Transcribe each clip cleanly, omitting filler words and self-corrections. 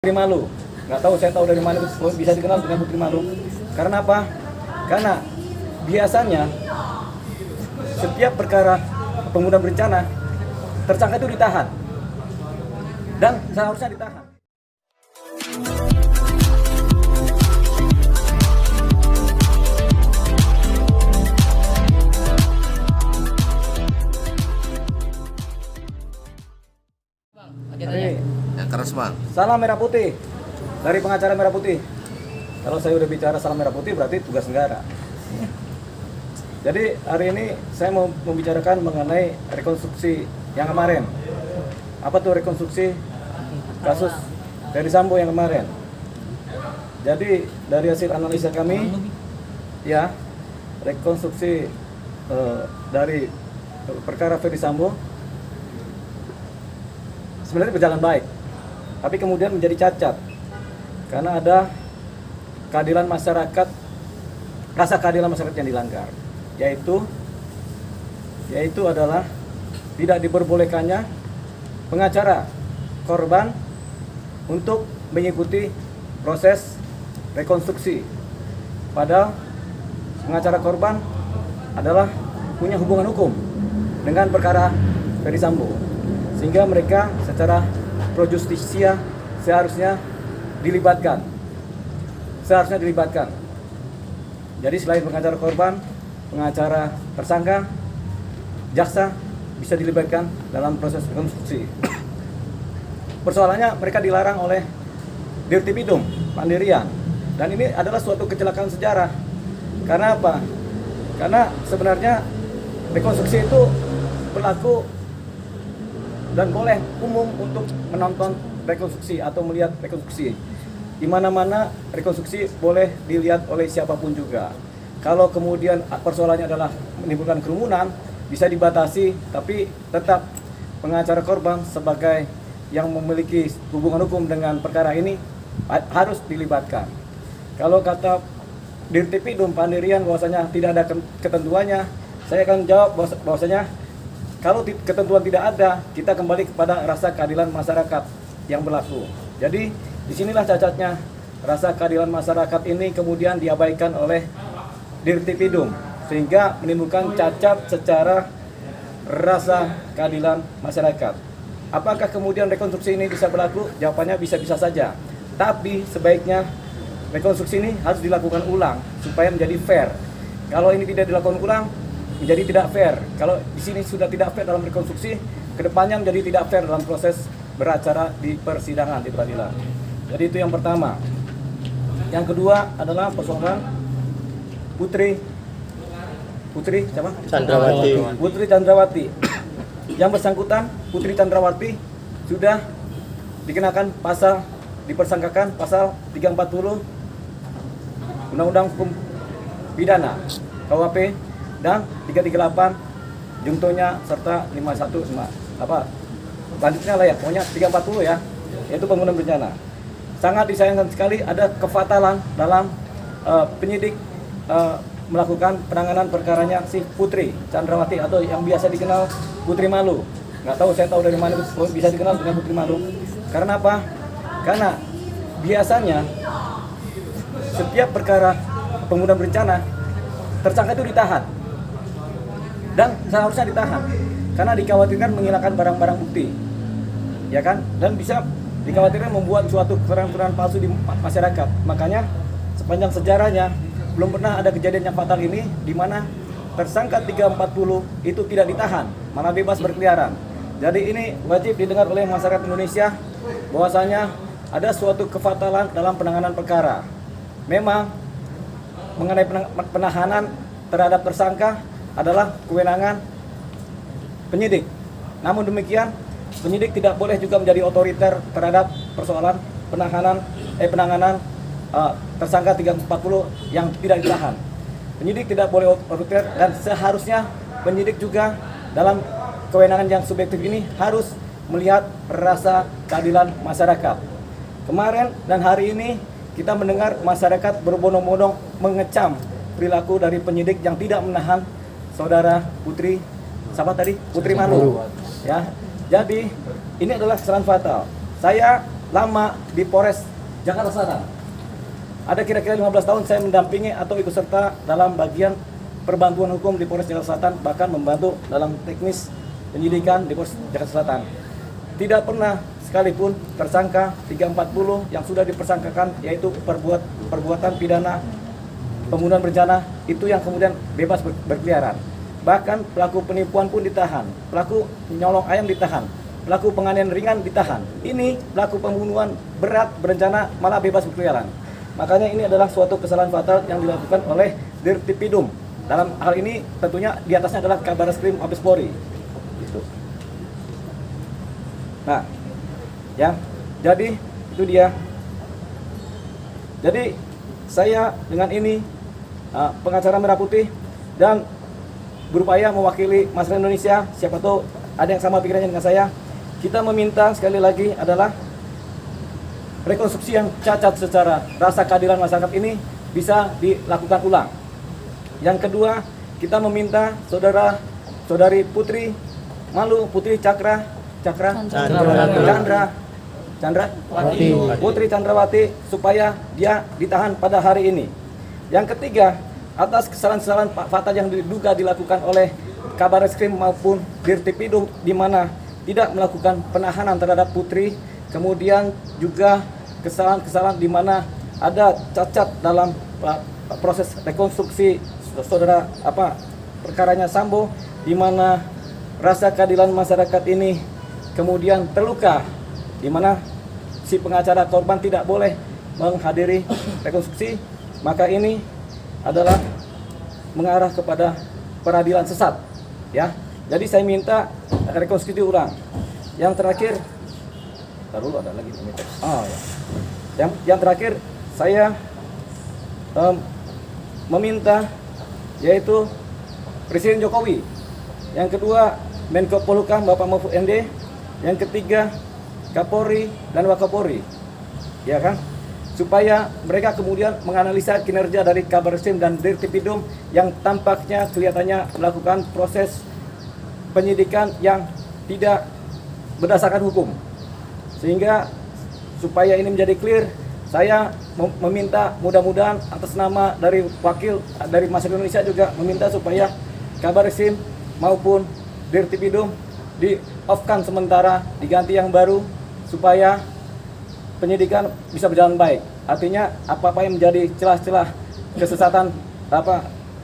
Putri Malu. Nggak tahu, saya tahu dari mana bisa dikenal dengan Putri Malu. Karena apa? Karena biasanya setiap perkara pembunuhan berencana tersangka itu ditahan dan seharusnya ditahan. Yang keras, Bang. Salam Merah Putih dari pengacara Merah Putih. Kalau saya udah bicara salam Merah Putih berarti tugas negara. Jadi hari ini saya mau membicarakan mengenai rekonstruksi yang kemarin. Apa tuh rekonstruksi kasus Ferdy Sambo yang kemarin? Jadi dari hasil analisa kami, ya rekonstruksi dari perkara Ferdy Sambo sebenarnya berjalan baik, tapi kemudian menjadi cacat karena ada keadilan masyarakat, rasa keadilan masyarakat yang dilanggar, yaitu adalah tidak diperbolehkannya pengacara korban untuk mengikuti proses rekonstruksi, padahal pengacara korban adalah punya hubungan hukum dengan perkara Ferdy Sambo, sehingga mereka secara pro justisia seharusnya dilibatkan. Jadi selain pengacara korban, pengacara tersangka, jaksa bisa dilibatkan dalam proses rekonstruksi. Persoalannya mereka dilarang oleh Dirtipidum Pandirian, dan ini adalah suatu kecelakaan sejarah. Karena apa? Karena sebenarnya rekonstruksi itu berlaku dan boleh umum untuk menonton rekonstruksi atau melihat rekonstruksi. Di mana-mana rekonstruksi boleh dilihat oleh siapapun juga. Kalau kemudian persoalannya adalah menimbulkan kerumunan, bisa dibatasi, tapi tetap pengacara korban sebagai yang memiliki hubungan hukum dengan perkara ini harus dilibatkan. Kalau kata Dirtipidum Pandirian bahwasanya tidak ada ketentuannya, saya akan jawab bahwasanya kalau ketentuan tidak ada, kita kembali kepada rasa keadilan masyarakat yang berlaku. Jadi disinilah cacatnya, rasa keadilan masyarakat ini kemudian diabaikan oleh Dirtipidum, sehingga menimbulkan cacat secara rasa keadilan masyarakat. Apakah kemudian rekonstruksi ini bisa berlaku? Jawabannya bisa-bisa saja. Tapi sebaiknya rekonstruksi ini harus dilakukan ulang supaya menjadi fair. Kalau ini tidak dilakukan ulang, menjadi tidak fair. Kalau di sini sudah tidak fair dalam rekonstruksi, kedepannya menjadi tidak fair dalam proses beracara di persidangan di peradilan. Jadi itu yang pertama. Yang kedua adalah persoalan Putri siapa? Chandrawati. Putri Chandrawati. Yang bersangkutan Putri Chandrawati sudah dikenakan pasal, dipersangkakan pasal 340 Undang-Undang Hukum Pidana KUHP dan 338 jungtonya serta 51 lanjutnya lah ya, pokoknya 340 ya, yaitu pembunuhan berencana. Sangat disayangkan sekali ada kefatalan dalam penyidik melakukan penanganan perkaranya si Putri Chandrawati atau yang biasa dikenal Putri Malu. Nggak tahu, saya tahu dari mana bisa dikenal dengan Putri Malu. Karena apa? Karena biasanya setiap perkara pembunuhan berencana tersangka itu ditahan dan seharusnya ditahan karena dikhawatirkan menghilangkan barang-barang bukti, ya kan, dan bisa dikhawatirkan membuat suatu keterangan palsu di masyarakat. Makanya sepanjang sejarahnya belum pernah ada kejadian yang fatal ini di mana tersangka 340 itu tidak ditahan, malah bebas berkeliaran. Jadi ini wajib didengar oleh masyarakat Indonesia bahwasanya ada suatu kefatalan dalam penanganan perkara. Memang mengenai penahanan terhadap tersangka adalah kewenangan penyidik. Namun demikian, penyidik tidak boleh juga menjadi otoriter terhadap persoalan penanganan tersangka 340 yang tidak ditahan. Penyidik tidak boleh otoriter dan seharusnya penyidik juga dalam kewenangan yang subjektif ini harus melihat rasa keadilan masyarakat. Kemarin dan hari ini kita mendengar masyarakat berbondong-bondong mengecam perilaku dari penyidik yang tidak menahan saudara Putri Malu. Ya, jadi ini adalah kesalahan fatal. Saya lama di Polres Jakarta Selatan. Ada kira-kira 15 tahun saya mendampingi atau ikut serta dalam bagian perbantuan hukum di Polres Jakarta Selatan, bahkan membantu dalam teknis penyidikan di Polres Jakarta Selatan. Tidak pernah sekalipun tersangka 340 yang sudah dipersangkakan, yaitu perbuatan pidana pembunuhan berencana, itu yang kemudian bebas berkeliaran. Bahkan pelaku penipuan pun ditahan, pelaku nyolong ayam ditahan, pelaku penganiayaan ringan ditahan. Ini pelaku pembunuhan berat berencana malah bebas berkeliaran. Makanya ini adalah suatu kesalahan fatal yang dilakukan oleh Dirtipidum. Dalam hal ini tentunya di atasnya adalah Kabareskrim Mabes Polri. Gitu. Nah, ya, jadi itu dia. Jadi saya dengan ini pengacara Merah Putih dan berupaya mewakili masyarakat Indonesia, siapa tahu ada yang sama pikirannya dengan saya. Kita meminta sekali lagi adalah rekonstruksi yang cacat secara rasa keadilan masyarakat ini bisa dilakukan ulang. Yang kedua, kita meminta saudari Putri Putri Chandrawati supaya dia ditahan pada hari ini. Yang ketiga, atas kesalahan-kesalahan fatal yang diduga dilakukan oleh Kabareskrim maupun Dirtipidum, di mana tidak melakukan penahanan terhadap Putri, kemudian juga kesalahan-kesalahan di mana ada cacat dalam proses rekonstruksi perkaranya Sambo, di mana rasa keadilan masyarakat ini kemudian terluka, di mana si pengacara korban tidak boleh menghadiri rekonstruksi, maka ini adalah mengarah kepada peradilan sesat, ya. Jadi saya minta rekonstruksi ulang. Yang terakhir, taruh ada lagi ya. Yang terakhir saya meminta yaitu Presiden Jokowi, yang kedua Menko Polhukam Bapak Mahfud MD, yang ketiga Kapolri dan Wakapolri, ya kan, supaya mereka kemudian menganalisa kinerja dari Kabareskrim dan Dirtipidum yang tampaknya kelihatannya melakukan proses penyidikan yang tidak berdasarkan hukum. Sehingga supaya ini menjadi clear, saya meminta mudah-mudahan atas nama dari wakil dari masyarakat Indonesia juga meminta supaya Kabareskrim maupun Dirtipidum di-off-kan sementara, diganti yang baru supaya penyidikan bisa berjalan baik. Artinya apa-apa yang menjadi celah-celah kesesatan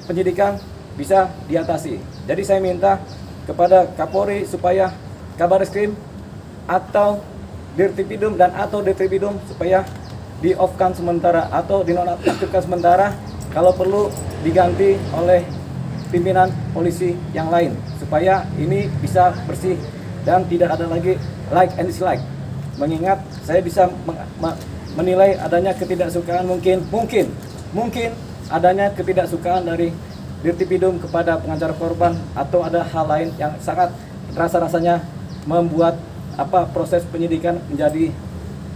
penyidikan bisa diatasi. Jadi saya minta kepada Kapolri supaya Kabareskrim atau Dirtipidum atau Dirtipidum supaya di-off-kan sementara atau dinonaktifkan sementara, kalau perlu diganti oleh pimpinan polisi yang lain supaya ini bisa bersih dan tidak ada lagi like and dislike. Mengingat saya bisa menilai adanya ketidaksukaan mungkin adanya ketidaksukaan dari Dirtipidum kepada pengacara korban, atau ada hal lain yang sangat rasa-rasanya membuat proses penyidikan menjadi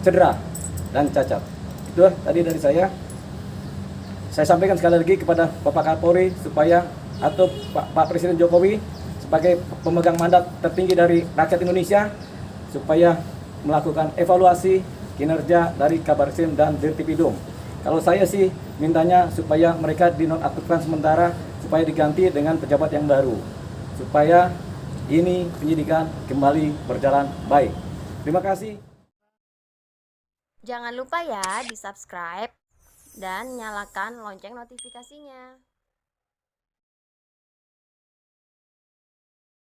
cedera dan cacat. Itu tadi dari saya. Saya sampaikan sekali lagi kepada Bapak Kapolri supaya atau Pak Presiden Jokowi sebagai pemegang mandat tertinggi dari rakyat Indonesia supaya melakukan evaluasi kinerja dari Kabareskrim dan Dirtipidum. Kalau saya sih mintanya supaya mereka dinonaktifkan sementara, supaya diganti dengan pejabat yang baru, supaya ini penyidikan kembali berjalan baik. Terima kasih. Jangan lupa ya di subscribe dan nyalakan lonceng notifikasinya.